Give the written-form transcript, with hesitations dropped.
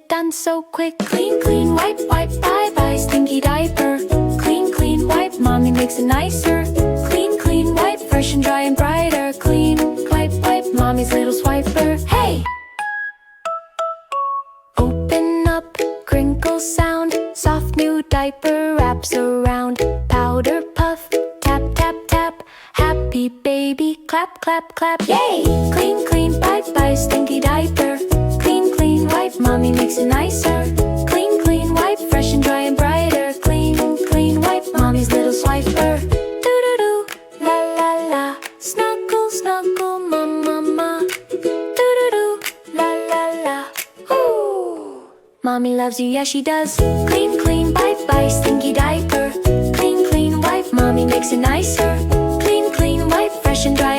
done so quick. Clean, clean, wipe, wipe, bye-bye, stinky diaper. Clean, clean, wipe, mommy makes it nicer. Clean, clean, wipe, fresh and dry and brighter. Clean, wipe, wipe, mommy's little swiper. Hey! Open up, crinkle sound, soft new diaper wraps around. Powder puff, tap, tap, tap, happy baby, clap, clap, clap. Yay! Clean, clean, bye-bye, stinky diaper. Clean, clean, wipe, mommy makes it nicer. Clean, clean, wipe, fresh and dry and brighter. Clean, clean, wipe, mommy's little swiper. Do-do-do, la-la-la, snuggle, snuggle, ma-ma-ma. Do-do-do, la-la-la, ooh. Mommy loves you, yeah she does. Clean, clean, bye-bye, stinky diaper. Clean, clean, wipe, mommy makes it nicer. Clean, clean, wipe, fresh and dry